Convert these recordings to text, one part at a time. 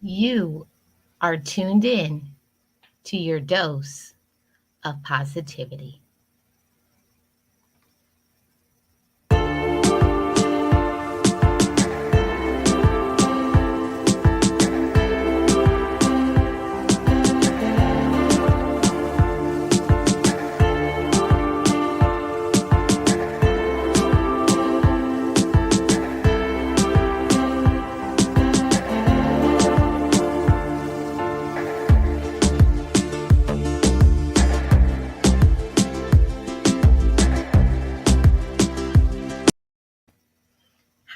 You are tuned in to your dose of positivity.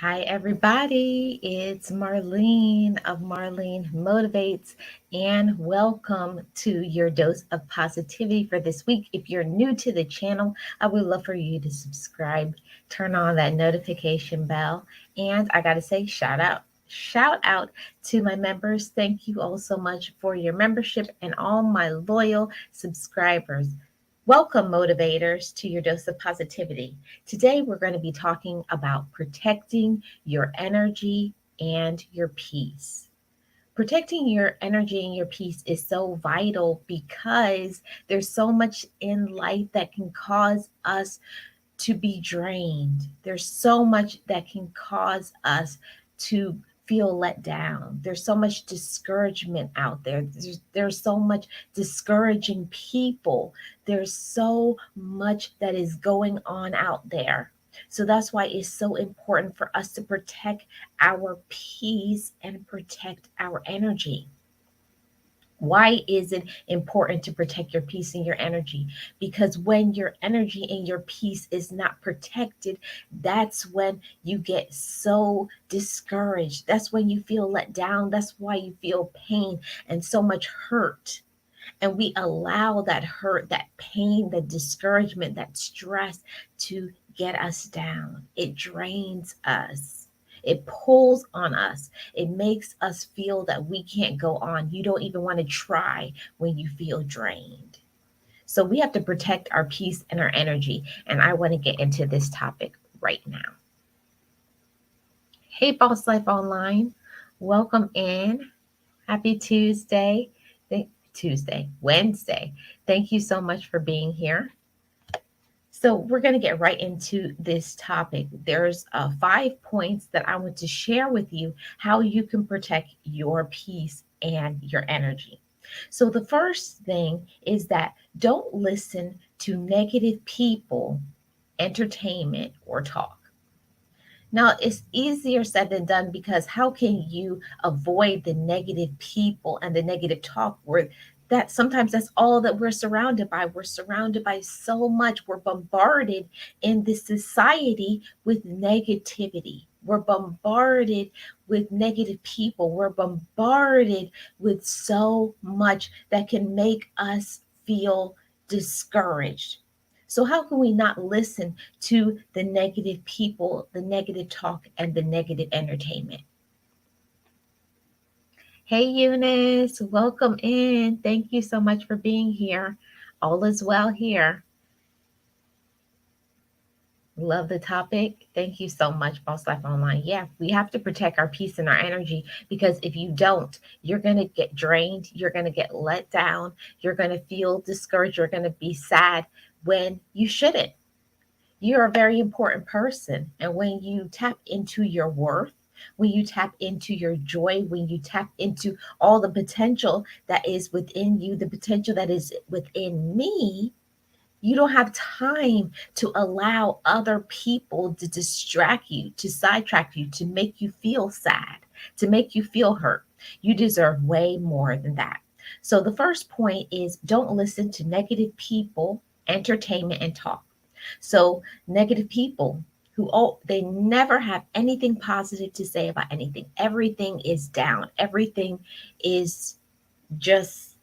Hi, everybody. It's Marlene of Marlene Motivates, and welcome to your dose of positivity for this week. If you're new to the channel, I would love for you to subscribe, turn on that notification bell, and I got to say, shout out to my members. Thank you all so much for your membership and all my loyal subscribers. Welcome, motivators, to your dose of positivity. Today, we're going to be talking about protecting your energy and your peace. Protecting your energy and your peace is so vital because there's so much in life that can cause us to be drained. There's so much that can cause us to feel let down. There's so much discouragement out there. There's so much discouraging people. There's so much that is going on out there. So that's why it's so important for us to protect our peace and protect our energy. Why is it important to protect your peace and your energy? Because when your energy and your peace is not protected, that's when you get so discouraged. That's when you feel let down. That's why you feel pain and so much hurt. And we allow that hurt, that pain, that discouragement, that stress to get us down. It drains us. It pulls on us. It makes us feel that we can't go on. You don't even want to try when you feel drained. So we have to protect our peace and our energy. And I want to get into this topic right now. Hey, Boss Life Online. Welcome in. Happy Tuesday. Wednesday. Thank you so much for being here. So we're going to get right into this topic. There's 5 points that I want to share with you how you can protect your peace and your energy. So the first thing is that don't listen to negative people, entertainment, or talk. Now, it's easier said than done because how can you avoid the negative people and the negative talk where that sometimes that's all that we're surrounded by. We're surrounded by so much. We're bombarded in this society with negativity. We're bombarded with negative people. We're bombarded with so much that can make us feel discouraged. So, how can we not listen to the negative people, the negative talk, and the negative entertainment? Hey, Eunice, welcome in. Thank you so much for being here. All is well here. Love the topic. Thank you so much, Boss Life Online. Yeah, we have to protect our peace and our energy because if you don't, you're going to get drained. You're going to get let down. You're going to feel discouraged. You're going to be sad when you shouldn't. You're a very important person. And when you tap into your worth, when you tap into your joy, when you tap into all the potential that is within you, the potential that is within me, you don't have time to allow other people to distract you, to sidetrack you, to make you feel sad, to make you feel hurt. You deserve way more than that. So the first point is don't listen to negative people, entertainment, and talk. So negative people who they never have anything positive to say about anything. Everything is down. Everything is just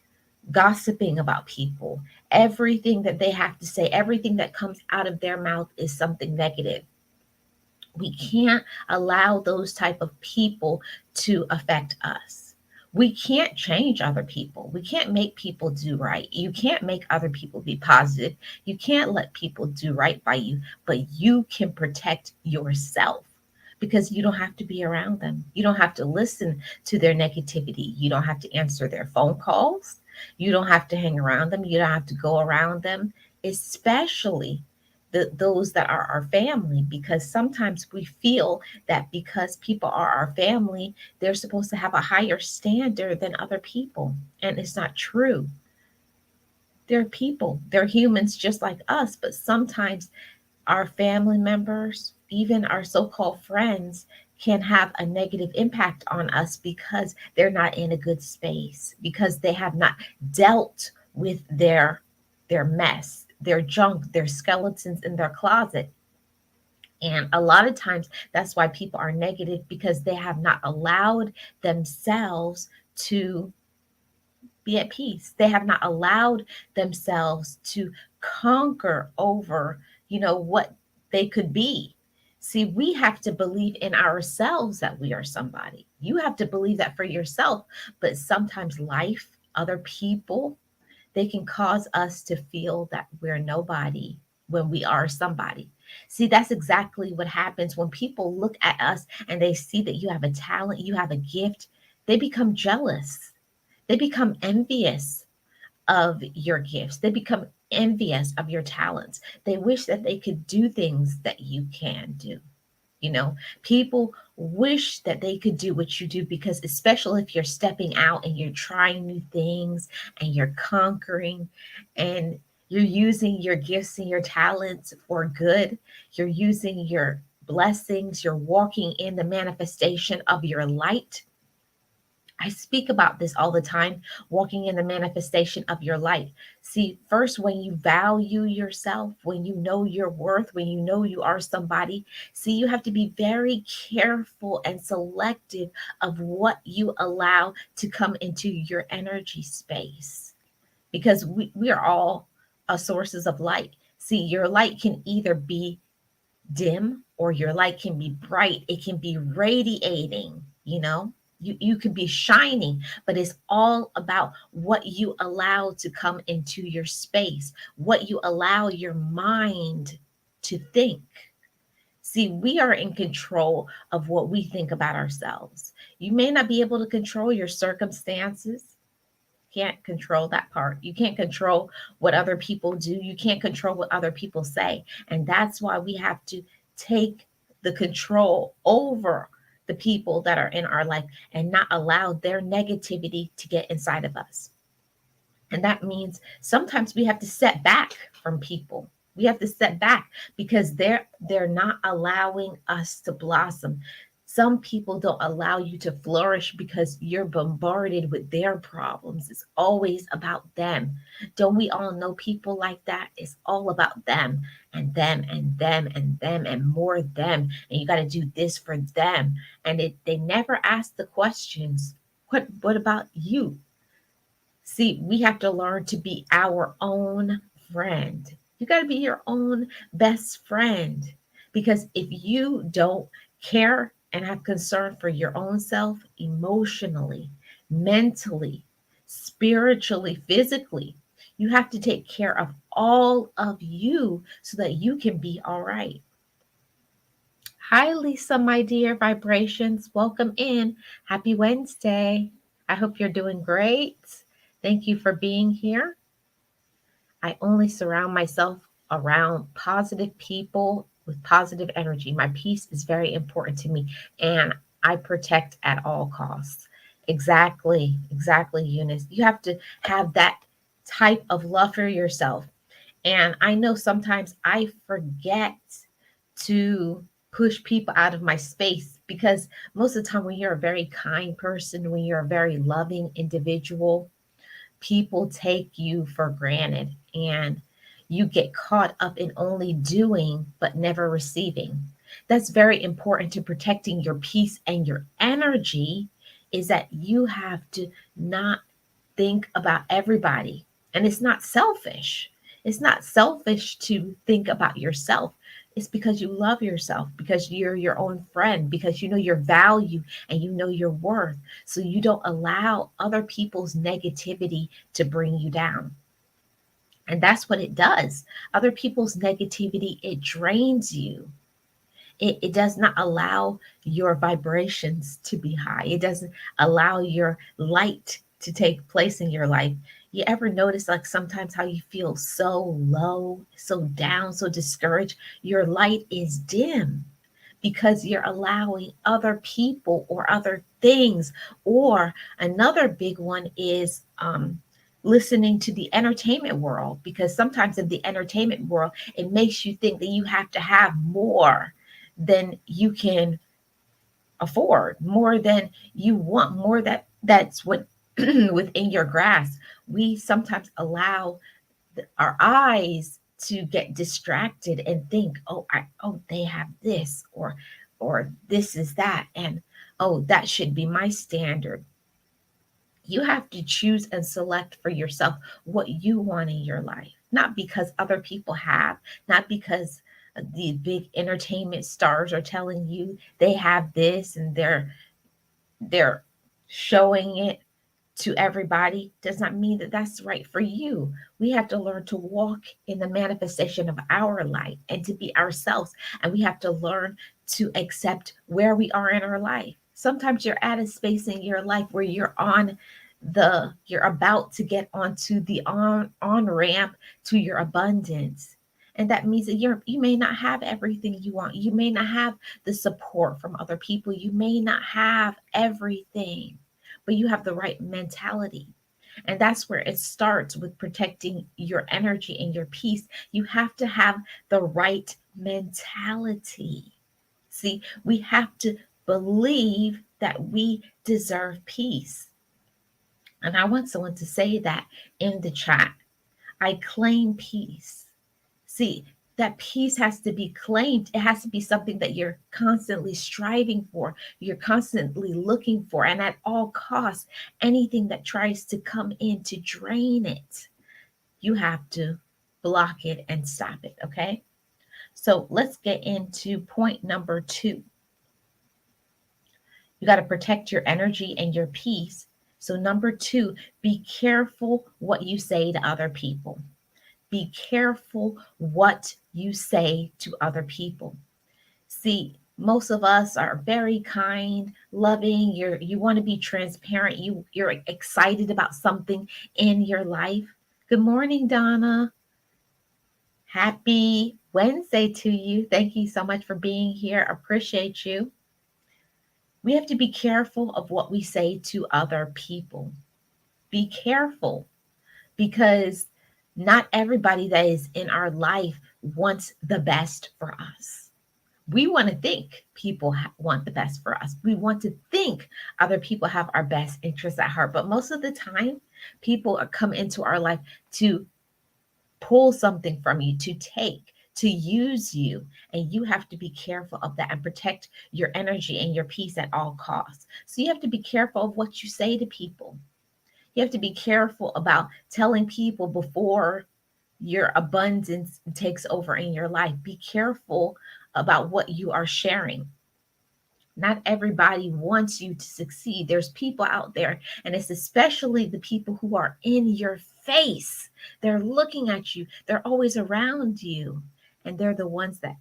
gossiping about people. Everything that they have to say, everything that comes out of their mouth is something negative. We can't allow those type of people to affect us. We can't change other people. We can't make people do right. You can't make other people be positive. You can't let people do right by you, but you can protect yourself because you don't have to be around them. You don't have to listen to their negativity. You don't have to answer their phone calls. You don't have to hang around them. You don't have to go around them, especially those that are our family, because sometimes we feel that because people are our family, they're supposed to have a higher standard than other people. And it's not true. They're people, they're humans just like us, but sometimes our family members, even our so called friends, can have a negative impact on us because they're not in a good space, because they have not dealt with their mess, their junk, their skeletons in their closet. And a lot of times that's why people are negative, because they have not allowed themselves to be at peace. They have not allowed themselves to conquer over, what they could be. See, we have to believe in ourselves that we are somebody. You have to believe that for yourself. But sometimes life, other people, they can cause us to feel that we're nobody when we are somebody. See, that's exactly what happens when people look at us and they see that you have a talent, you have a gift, they become jealous, they become envious of your gifts. They become envious of your talents. They wish that they could do things that you can do. You know, people wish that they could do what you do, because, especially if you're stepping out and you're trying new things and you're conquering and you're using your gifts and your talents for good, you're using your blessings, you're walking in the manifestation of your light. I speak about this all the time, walking in the manifestation of your light. See, first, when you value yourself, when you know your worth, when you know you are somebody, see, you have to be very careful and selective of what you allow to come into your energy space, because we are all sources of light. See, your light can either be dim or your light can be bright. It can be radiating, you could be shining, but it's all about what you allow to come into your space, what you allow your mind to think. See, we are in control of what we think about ourselves. You may not be able to control your circumstances. Can't control that part. You can't control what other people do. You can't control what other people say. And that's why we have to take the control over the people that are in our life and not allow their negativity to get inside of us. And that means sometimes we have to set back from people. We have to set back because they're not allowing us to blossom. Some people don't allow you to flourish because you're bombarded with their problems. It's always about them. Don't we all know people like that? It's all about them and them and them and them and more them. And you got to do this for them. And they never ask the questions. What about you? See, we have to learn to be our own friend. You got to be your own best friend, because if you don't care and have concern for your own self emotionally, mentally, spiritually, physically, you have to take care of all of you so that you can be all right. Hi, Lisa, my dear vibrations. Welcome in. Happy Wednesday. I hope you're doing great. Thank you for being here. I only surround myself around positive people with positive energy. My peace is very important to me, and I protect at all costs. Exactly, Eunice. You have to have that type of love for yourself. And I know sometimes I forget to push people out of my space, because most of the time, when you're a very kind person, when you're a very loving individual, people take you for granted, and you get caught up in only doing but never receiving. That's very important to protecting your peace and your energy, is that you have to not think about everybody. And it's not selfish. It's not selfish to think about yourself. It's because you love yourself, because you're your own friend, because you know your value and you know your worth. So you don't allow other people's negativity to bring you down. And that's what it does. Other people's negativity, it drains you. it does not allow your vibrations to be high. It doesn't allow your light to take place in your life. You ever notice, like, sometimes how you feel so low, so down, so discouraged? Your light is dim because you're allowing other people or other things. Or another big one is listening to the entertainment world, because sometimes in the entertainment world, it makes you think that you have to have more than you can afford, more than you want, more that's what within your grasp. We sometimes allow our eyes to get distracted and think, oh, they have this, or this is that, and oh, that should be my standard. You have to choose and select for yourself what you want in your life, not because other people have, not because the big entertainment stars are telling you they have this and they're showing it to everybody. Does not mean that that's right for you. We have to learn to walk in the manifestation of our light and to be ourselves. And we have to learn to accept where we are in our life. Sometimes you're at a space in your life where you're about to get onto the on ramp to your abundance. And that means that you may not have everything you want. You may not have the support from other people. You may not have everything, but you have the right mentality. And that's where it starts with protecting your energy and your peace. You have to have the right mentality. See, we have to believe that we deserve peace. And I want someone to say that in the chat. I claim peace. See, that peace has to be claimed. It has to be something that you're constantly striving for, you're constantly looking for, and at all costs, anything that tries to come in to drain it, you have to block it and stop it, okay? So let's get into point number 2. You got to protect your energy and your peace. So, number 2, be careful what you say to other people. Be careful what you say to other people. See, most of us are very kind, loving. You want to be transparent. You're excited about something in your life. Good morning, Donna. Happy Wednesday to you. Thank you so much for being here. Appreciate you. We have to be careful of what we say to other people. Be careful, because not everybody that is in our life wants the best for us. We want to think people want the best for us. We want to think other people have our best interests at heart. But most of the time, people come into our life to pull something from you, to take, to use you. And you have to be careful of that and protect your energy and your peace at all costs. So you have to be careful of what you say to people. You have to be careful about telling people before your abundance takes over in your life. Be careful about what you are sharing. Not everybody wants you to succeed. There's people out there, and it's especially the people who are in your face. They're looking at you, they're always around you, and they're the ones that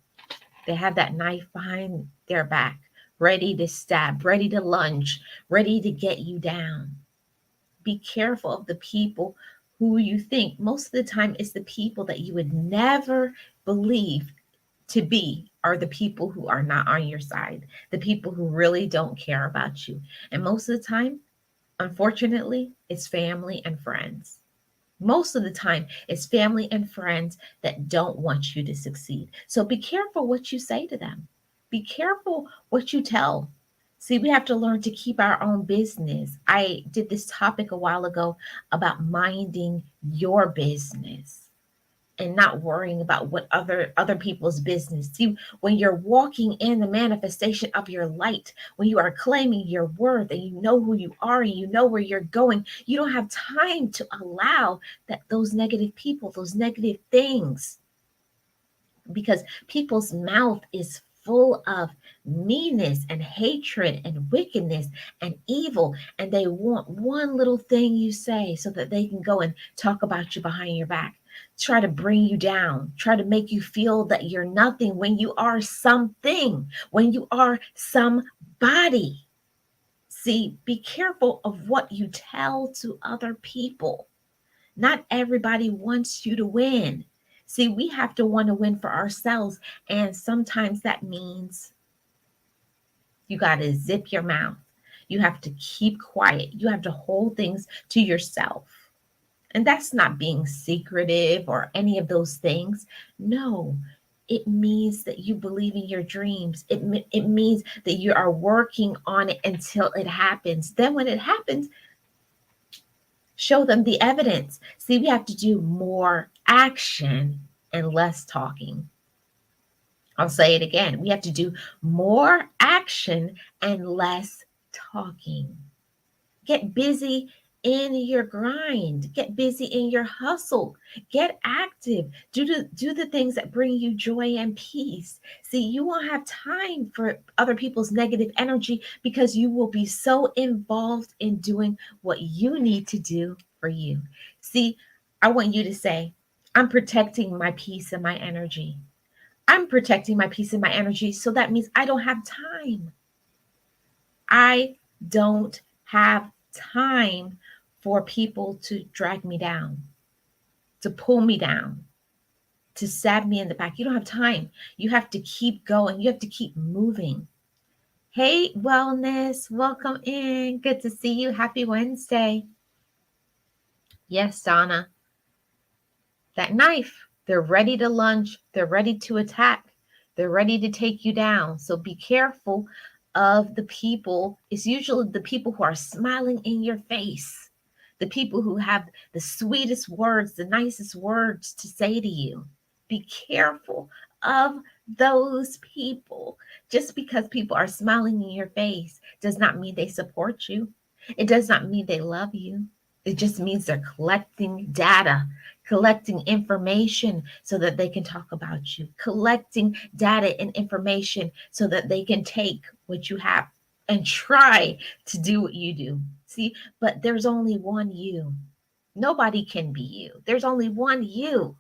they have that knife behind their back, ready to stab, ready to lunge, ready to get you down. Be careful of the people who you think. Most of the time, it's the people that you would never believe to be are the people who are not on your side, the people who really don't care about you. And most of the time, unfortunately, it's family and friends. Most of the time, it's family and friends that don't want you to succeed. So be careful what you say to them. Be careful what you tell. See, we have to learn to keep our own business. I did this topic a while ago about minding your business and not worrying about what other people's business. See, when you're walking in the manifestation of your light, when you are claiming your worth and you know who you are and you know where you're going, you don't have time to allow that those negative people, those negative things, because people's mouth is full of meanness and hatred and wickedness and evil, and they want one little thing you say so that they can go and talk about you behind your back. try to bring you down, try to make you feel that you're nothing when you are something, when you are somebody. See, be careful of what you tell to other people. Not everybody wants you to win. See, we have to want to win for ourselves. And sometimes that means you got to zip your mouth. You have to keep quiet. You have to hold things to yourself. And that's not being secretive or any of those things. No, it means that you believe in your dreams. It means that you are working on it until it happens. Then, when it happens, show them the evidence. See, we have to do more action and less talking. I'll say it again. We have to do more action and less talking. Get busy in your grind. Get busy in your hustle. Get active. Do the things that bring you joy and peace. See, you won't have time for other people's negative energy because you will be so involved in doing what you need to do for you. See, I want you to say, I'm protecting my peace and my energy. I'm protecting my peace and my energy. So that means I don't have time. I don't have time for people to drag me down, to pull me down, to stab me in the back. You don't have time. You have to keep going. You have to keep moving. Hey, Wellness, welcome in. Good to see you. Happy Wednesday. Yes, Donna, that knife, they're ready to lunge, they're ready to attack, they're ready to take you down. So be careful of the people. It's usually the people who are smiling in your face, the people who have the sweetest words, the nicest words to say to you. Be careful of those people. Just because people are smiling in your face does not mean they support you. It does not mean they love you. It just means they're collecting data, collecting information so that they can talk about you, collecting data and information so that they can take what you have and try to do what you do. See, but there's only one you. Nobody can be you. There's only one you.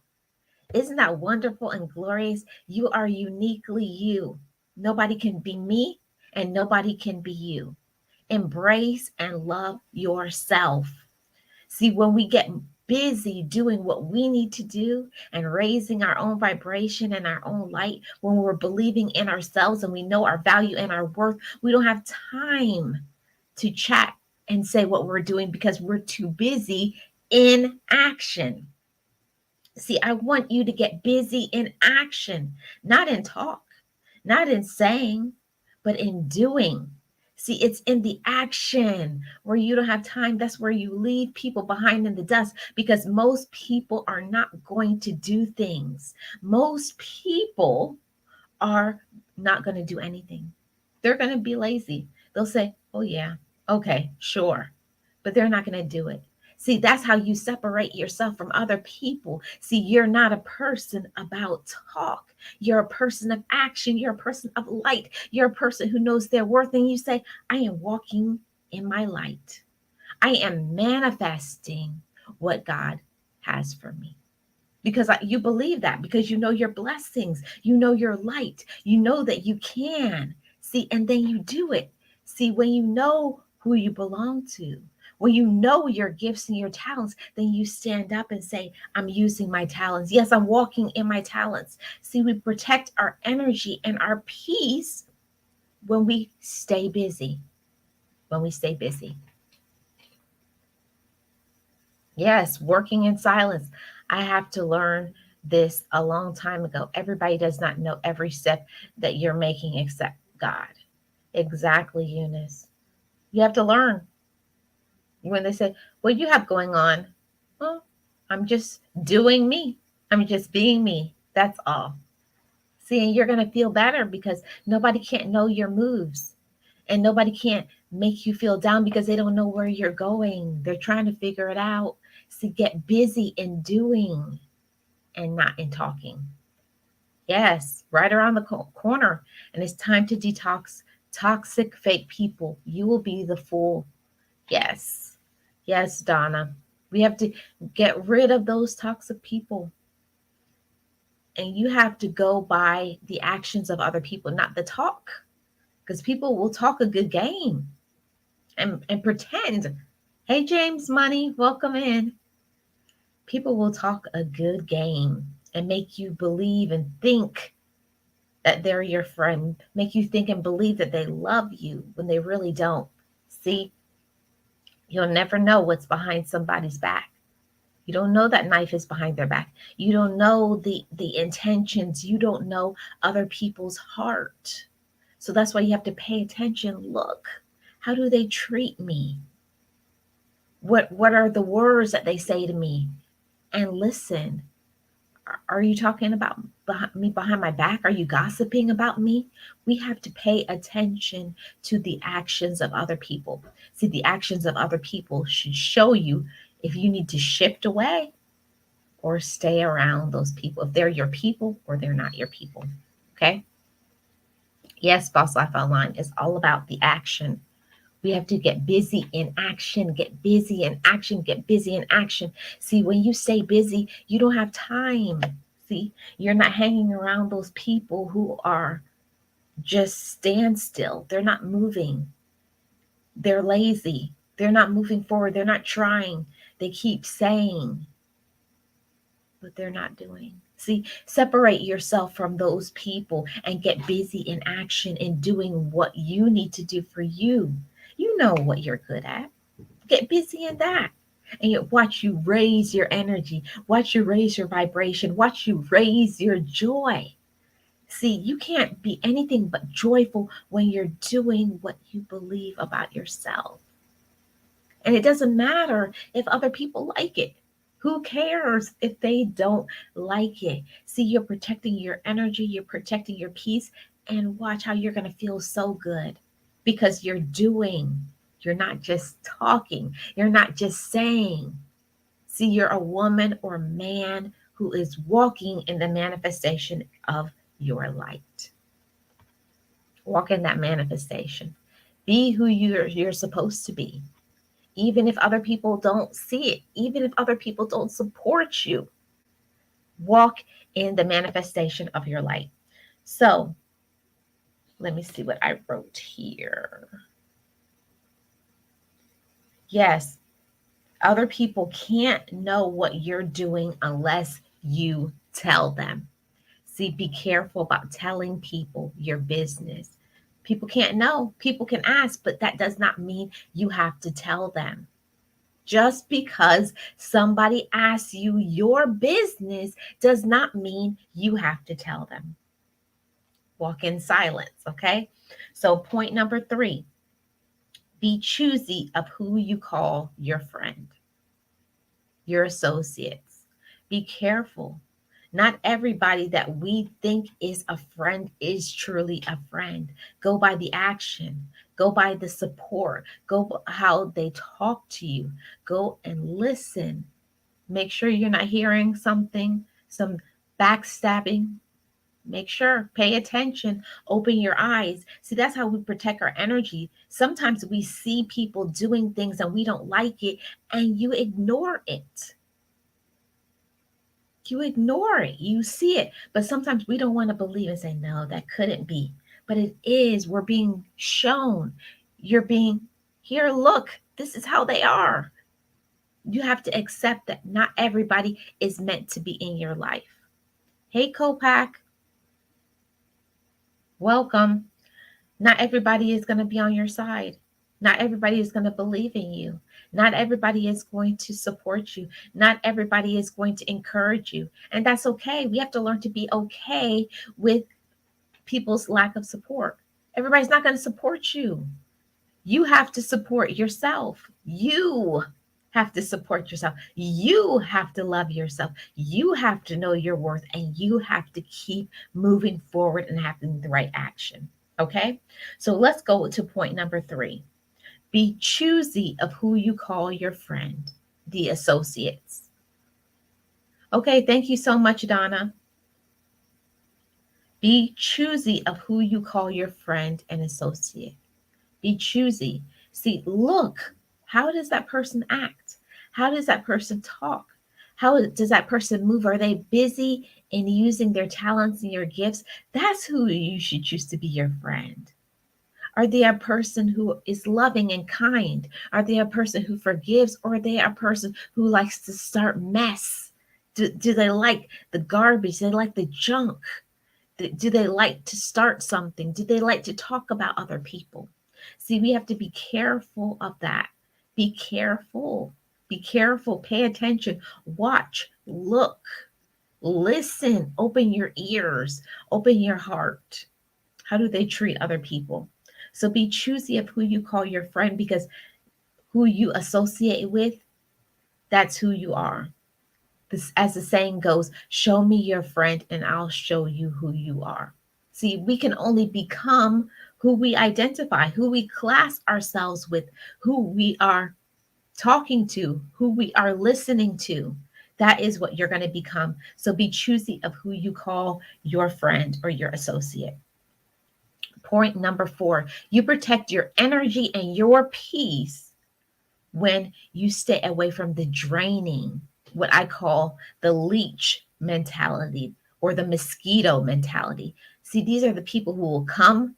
Isn't that wonderful and glorious? You are uniquely you. Nobody can be me and nobody can be you. Embrace and love yourself. See, when we get busy doing what we need to do and raising our own vibration and our own light, when we're believing in ourselves and we know our value and our worth, we don't have time to chat and say what we're doing because we're too busy in action. See, I want you to get busy in action, not in talk, not in saying, but in doing. See, it's in the action where you don't have time. That's where you leave people behind in the dust because most people are not going to do things. Most people are not going to do anything. They're going to be lazy. They'll say, oh, yeah, okay, sure, but they're not going to do it. See, that's how you separate yourself from other people. See, you're not a person about talk. You're a person of action. You're a person of light. You're a person who knows their worth. And you say, I am walking in my light. I am manifesting what God has for me because you believe that, because you know your blessings, you know your light, you know that you can. See, and then you do it. See, when you know who you belong to, when you know your gifts and your talents, then you stand up and say, I'm using my talents. Yes, I'm walking in my talents. See, we protect our energy and our peace when we stay busy. When we stay busy. Yes, working in silence. I have to learn this a long time ago. Everybody does not know every step that you're making except God. Exactly, Eunice. You have to learn. When they say, what you have going on? Well, I'm just doing me. I'm just being me. That's all. See, and you're going to feel better because nobody can't know your moves and nobody can't make you feel down because they don't know where you're going. They're trying to figure it out. See, get busy in doing and not in talking. Yes, right around the corner. And it's time to detox toxic fake people. You will be the fool. Yes. Yes, Donna. We have to get rid of those toxic people. And you have to go by the actions of other people, not the talk. Because people will talk a good game and pretend. Hey, James Money, welcome in. People will talk a good game and make you believe and think that they're your friend, make you think and believe that they love you when they really don't. See, you'll never know what's behind somebody's back. You don't know that knife is behind their back. You don't know the intentions. You don't know other people's heart. So that's why you have to pay attention. Look, how do they treat me? What are the words that they say to me? And listen, are you talking about me behind my back? Are you gossiping about me? We have to pay attention to the actions of other people. See, the actions of other people should show you if you need to shift away or stay around those people, if they're your people or they're not your people. Okay? Yes, Boss Life Online is all about the action. We have to get busy in action, get busy in action, get busy in action. See, when you stay busy, you don't have time. See, you're not hanging around those people who are just standstill. They're not moving. They're lazy. They're not moving forward. They're not trying. They keep saying, but they're not doing. See, separate yourself from those people and get busy in action in doing what you need to do for you. You know what you're good at. Get busy in that. And you watch you raise your energy, watch you raise your vibration, watch you raise your joy. See, you can't be anything but joyful when you're doing what you believe about yourself. And it doesn't matter if other people like it. Who cares if they don't like it? See, you're protecting your energy, you're protecting your peace, and watch how you're going to feel so good because you're doing. You're not just talking, you're not just saying. See, you're a woman or man who is walking in the manifestation of your light. Walk in that manifestation. Be who you're supposed to be. Even if other people don't see it, even if other people don't support you, walk in the manifestation of your light. So let me see what I wrote here. Yes, other people can't know what you're doing unless you tell them. See, be careful about telling people your business. People can't know, people can ask, but that does not mean you have to tell them. Just because somebody asks you your business does not mean you have to tell them. Walk in silence, okay? So, point number 3, be choosy of who you call your friend, your associates. Be careful. Not everybody that we think is a friend is truly a friend. Go by the action, go by the support, go by how they talk to you, go and listen. Make sure you're not hearing some backstabbing. Make sure, pay attention, open your eyes. See, that's how we protect our energy. Sometimes we see people doing things and we don't like it, and you ignore it. You ignore it. You see it. But sometimes we don't want to believe and say, no, that couldn't be. But it is. We're being shown. You're being, here, look, this is how they are. You have to accept that not everybody is meant to be in your life. Hey, Copac, welcome. Not everybody is going to be on your side. Not everybody is going to believe in you. Not everybody is going to support you. Not everybody is going to encourage you. And that's okay. We have to learn to be okay with people's lack of support. Everybody's not going to support you. You have to support yourself. You have to support yourself. You have to love yourself. You have to know your worth, and you have to keep moving forward and having the right action. Okay? So let's go to point number 3. Be choosy of who you call your friend, the associates. Okay, thank you so much, Donna. Be choosy of who you call your friend and associate. Be choosy. See, look, how does that person act? How does that person talk? How does that person move? Are they busy and using their talents and your gifts, that's who you should choose to be your friend. Are they a person who is loving and kind? Are they a person who forgives? Or are they a person who likes to start mess? Do they like the garbage? Do they like the junk? Do they like to start something? Do they like to talk about other people? See, we have to be careful of that. Be careful. Be careful. Pay attention. Watch. Look. Listen. Open your ears. Open your heart. How do they treat other people? So be choosy of who you call your friend, because who you associate with, that's who you are. This, as the saying goes, show me your friend and I'll show you who you are. See, we can only become who we identify, who we class ourselves with, who we are talking to, who we are listening to. That is what you're going to become. So be choosy of who you call your friend or your associate. Point number 4, you protect your energy and your peace when you stay away from the draining, what I call the leech mentality or the mosquito mentality. See, these are the people who will come,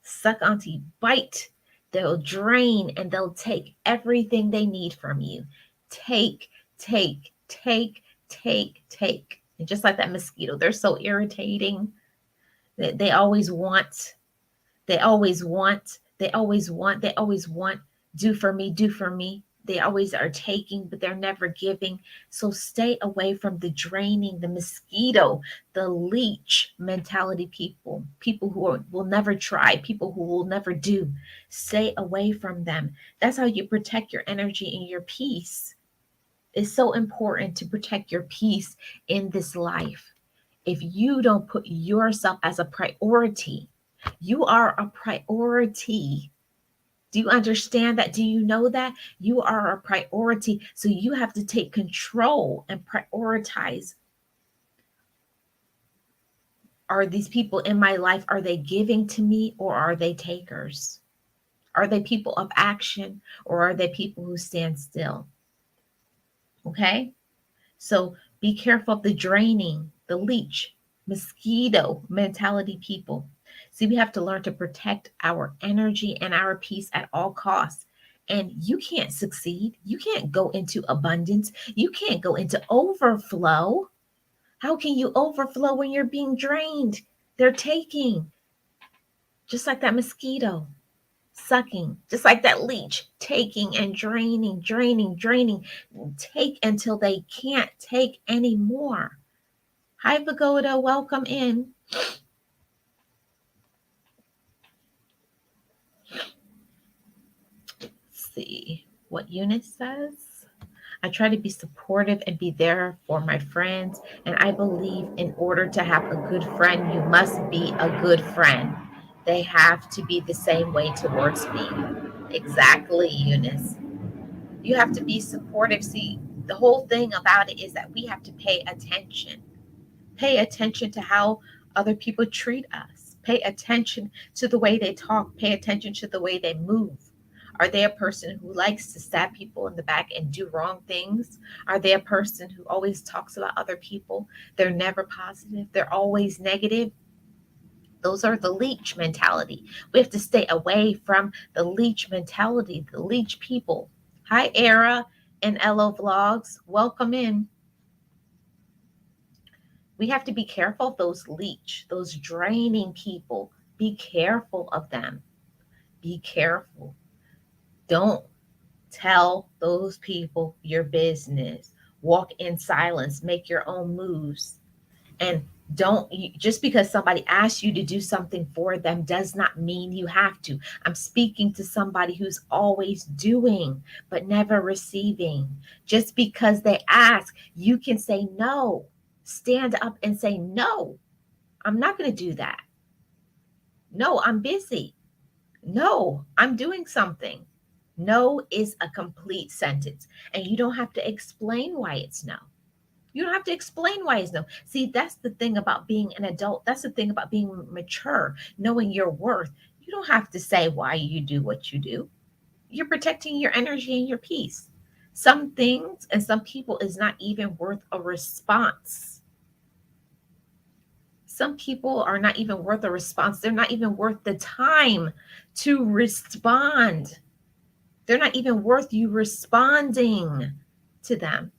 suck onto you, bite, they'll drain, and they'll take everything they need from you. Take, take, take, take, take. And just like that mosquito, they're so irritating. They always want, they always want, they always want, they always want, do for me, do for me. They always are taking, but they're never giving. So stay away from the draining, the mosquito, the leech mentality people, people who will never try, people who will never do. Stay away from them. That's how you protect your energy and your peace. It's so important to protect your peace in this life. If you don't put yourself as a priority, you are a priority. Do you understand that? Do you know that? You are a priority. So you have to take control and prioritize. Are these people in my life, are they giving to me or are they takers? Are they people of action or are they people who stand still? Okay? So be careful of the draining, the leech, mosquito mentality people. See, we have to learn to protect our energy and our peace at all costs. And you can't succeed. You can't go into abundance. You can't go into overflow. How can you overflow when you're being drained? They're taking, just like that mosquito, sucking, just like that leech, taking and draining, draining, draining, take until they can't take anymore. Hi, Pagoda, welcome in. Let's see what Eunice says. I try to be supportive and be there for my friends. And I believe in order to have a good friend, you must be a good friend. They have to be the same way towards me. Exactly, Eunice. You have to be supportive. See, the whole thing about it is that we have to pay attention. Pay attention to how other people treat us. Pay attention to the way they talk. Pay attention to the way they move. Are they a person who likes to stab people in the back and do wrong things? Are they a person who always talks about other people? They're never positive. They're always negative. Those are the leech mentality. We have to stay away from the leech mentality, the leech people. Hi, Era and Ello Vlogs. Welcome in. We have to be careful of those leech, those draining people. Be careful of them. Be careful. Don't tell those people your business. Walk in silence, make your own moves. And don't, just because somebody asks you to do something for them does not mean you have to. I'm speaking to somebody who's always doing but never receiving. Just because they ask, you can say no. Stand up and say no. I'm not going to do that. No, I'm busy. No, I'm doing something. No is a complete sentence, and you don't have to explain why it's no. You don't have to explain why it's no. See, that's the thing about being an adult. That's the thing about being mature, knowing your worth. You don't have to say why you do what you do. You're protecting your energy and your peace. Some things and some people is not even worth a response. Some people are not even worth a response. They're not even worth the time to respond. They're not even worth you responding to them.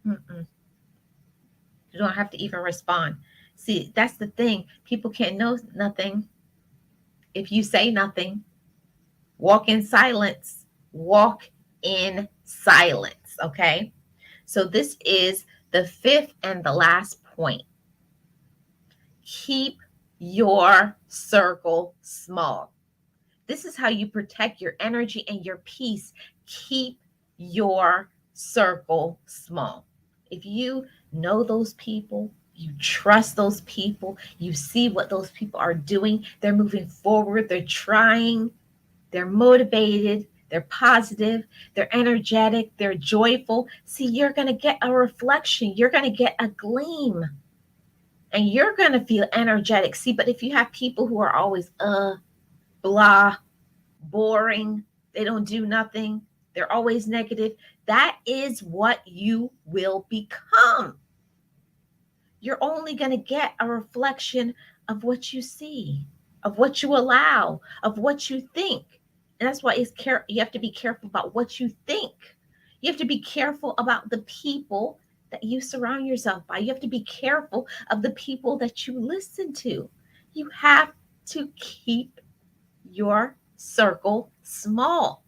Mm-mm. You don't have to even respond. See, that's the thing. People can't know nothing if you say nothing. Walk in silence. Walk in silence. Okay. So, this is the fifth and the last point. Keep your circle small. This is how you protect your energy and your peace. Keep your circle small. If you know those people, you trust those people, you see what those people are doing, they're moving forward, they're trying, they're motivated, they're positive, they're energetic, they're joyful. See, you're going to get a reflection, you're going to get a gleam, and you're going to feel energetic. See, but if you have people who are always, blah, boring, they don't do nothing, they're always negative, that is what you will become. You're only going to get a reflection of what you see, of what you allow, of what you think. And that's why you have to be careful about what you think. You have to be careful about the people that you surround yourself by. You have to be careful of the people that you listen to. You have to keep your circle small.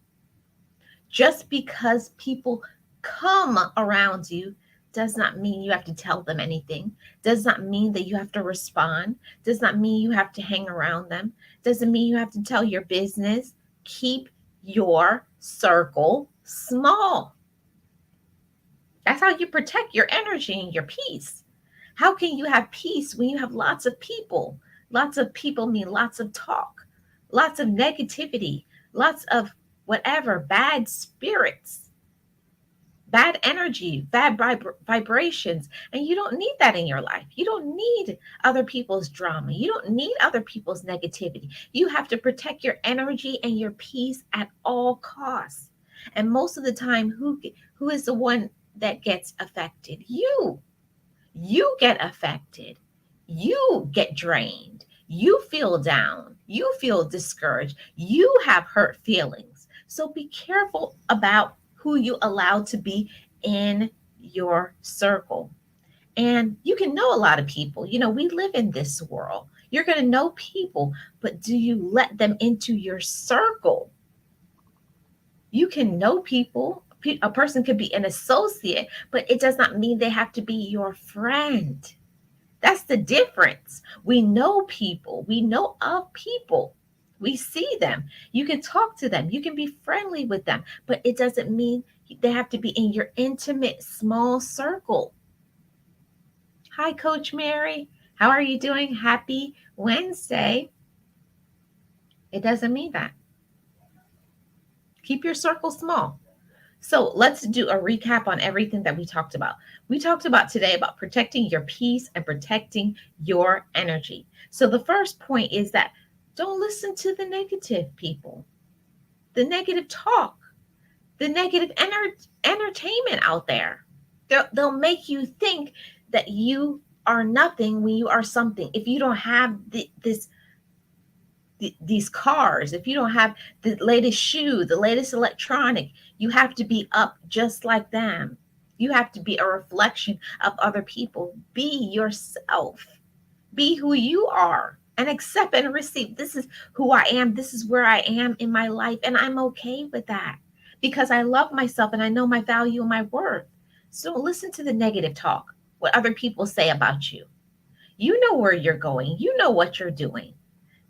Just because people come around you does not mean you have to tell them anything, does not mean that you have to respond, does not mean you have to hang around them, doesn't mean you have to tell your business. Keep your circle small. That's how you protect your energy and your peace. How can you have peace when you have lots of people? Lots of people mean lots of talk, lots of negativity, lots of whatever, bad spirits, bad energy, bad vibrations. And you don't need that in your life. You don't need other people's drama. You don't need other people's negativity. You have to protect your energy and your peace at all costs. And most of the time, who is the one that gets affected? You get affected, you get drained, you feel down, you feel discouraged, you have hurt feelings. So be careful about who you allow to be in your circle. And you can know a lot of people. We live in this world. You're going to know people, but do you let them into your circle? You can know people. A person could be an associate, but it does not mean they have to be your friend. That's the difference. We know people, we know of people, we see them. You can talk to them, you can be friendly with them, but it doesn't mean they have to be in your intimate, small circle. Hi, Coach Mary. How are you doing? Happy Wednesday. It doesn't mean that. Keep your circle small. So let's do a recap on everything that we talked about. We talked about today about protecting your peace and protecting your energy. So the first point is that don't listen to the negative people, the negative talk, the negative entertainment out there. They'll make you think that you are nothing when you are something. If you don't have these cars, if you don't have the latest shoe, the latest electronic, you have to be up just like them. You have to be a reflection of other people. Be yourself. Be who you are and accept and receive. This is who I am. This is where I am in my life. And I'm okay with that because I love myself and I know my value and my worth. So don't listen to the negative talk, what other people say about you. You know where you're going. You know what you're doing.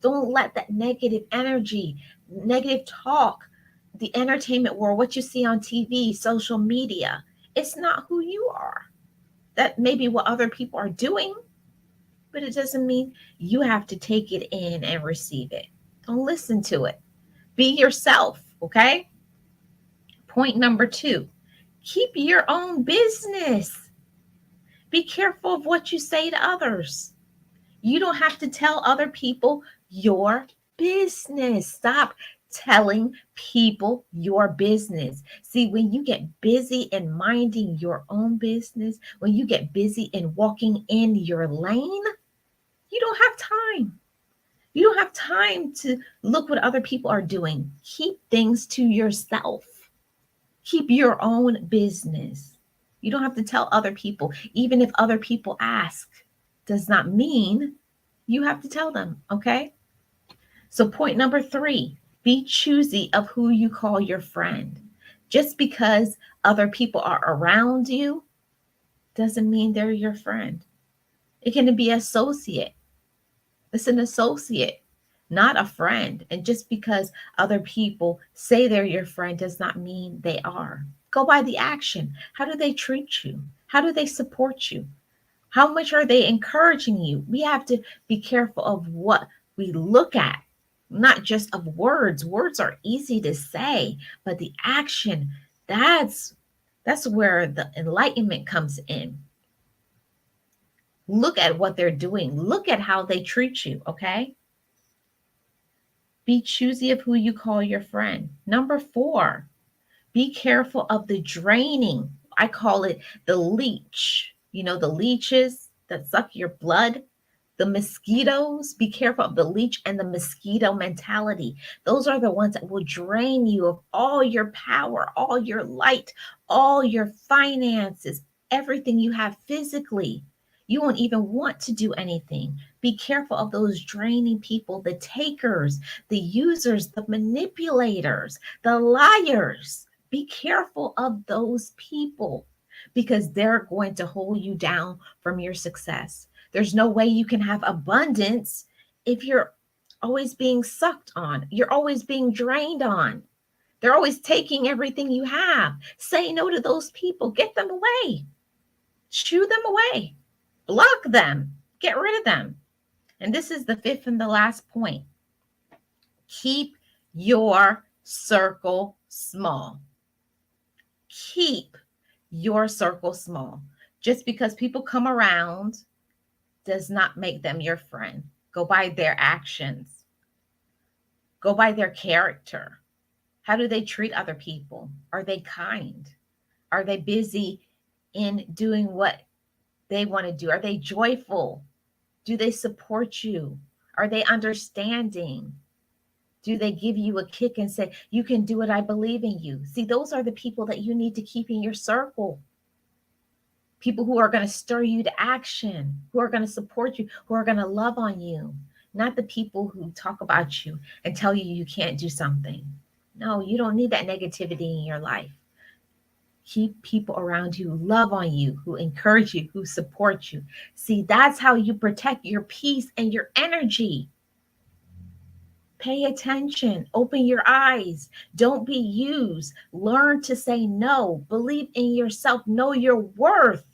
Don't let that negative energy, negative talk, the entertainment world, what you see on TV, social media, it's not who you are. That may be what other people are doing, but it doesn't mean you have to take it in and receive it. Don't listen to it. Be yourself, okay? Point number 2, keep your own business. Be careful of what you say to others. You don't have to tell other people your business. Stop telling people your business. See, when you get busy in minding your own business, when you get busy in walking in your lane, You don't have time. You don't have time to look what other people are doing. Keep things to yourself. Keep your own business. You don't have to tell other people. Even if other people ask, does not mean you have to tell them, okay? So, point number 3, be choosy of who you call your friend. Just because other people are around you doesn't mean they're your friend. It can be associate. It's an associate, not a friend. And just because other people say they're your friend does not mean they are. Go by the action. How do they treat you? How do they support you? How much are they encouraging you? We have to be careful of what we look at, not just of words. Words are easy to say, but the action, that's where the enlightenment comes in. Look at what they're doing. Look at how they treat you, okay? Be choosy of who you call your friend. Number 4, be careful of the draining. I call it the leech. You know, the leeches that suck your blood, the mosquitoes. Be careful of the leech and the mosquito mentality. Those are the ones that will drain you of all your power, all your light, all your finances, everything you have physically. You won't even want to do anything. Be careful of those draining people, the takers, the users, the manipulators, the liars. Be careful of those people because they're going to hold you down from your success. There's no way you can have abundance if you're always being sucked on, you're always being drained on. They're always taking everything you have. Say no to those people, get them away, shoo them away, block them, get rid of them. And this is the 5th and the last point. Keep your circle small. Keep your circle small. Just because people come around does not make them your friend. Go by their actions. Go by their character. How do they treat other people? Are they kind? Are they busy in doing what they want to do? Are they joyful? Do they support you? Are they understanding? Do they give you a kick and say, you can do it, I believe in you? See, those are the people that you need to keep in your circle. People who are going to stir you to action, who are going to support you, who are going to love on you, not the people who talk about you and tell you you can't do something. No, you don't need that negativity in your life. Keep people around you who love on you, who encourage you, who support you. See, that's how you protect your peace and your energy. Pay attention. Open your eyes. Don't be used. Learn to say no. Believe in yourself. Know your worth.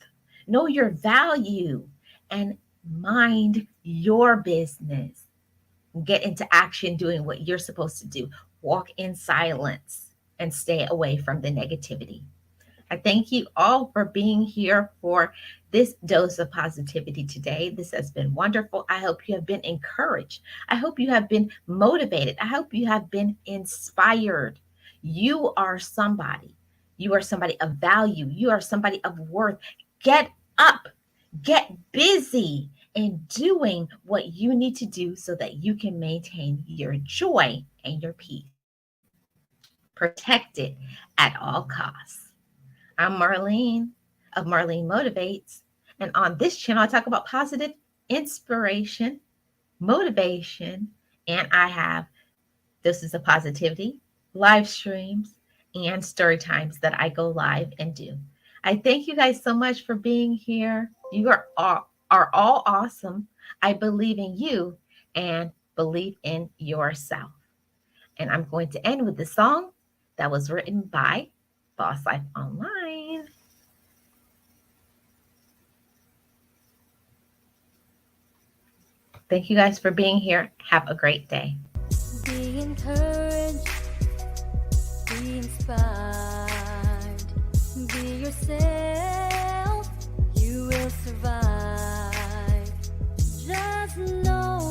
Know your value. And mind your business. Get into action doing what you're supposed to do. Walk in silence and stay away from the negativity. I thank you all for being here for this dose of positivity today. This has been wonderful. I hope you have been encouraged. I hope you have been motivated. I hope you have been inspired. You are somebody. You are somebody of value. You are somebody of worth. Get up, get busy in doing what you need to do so that you can maintain your joy and your peace. Protect it at all costs. I'm Marlene of Marlene Motivates. And on this channel, I talk about positive inspiration, motivation, and I have doses of positivity, live streams, and story times that I go live and do. I thank you guys so much for being here. You are all awesome. I believe in you and believe in yourself. And I'm going to end with the song that was written by Boss Life Online. Thank you guys for being here. Have a great day. Be encouraged, be inspired, be yourself, you will survive. Just know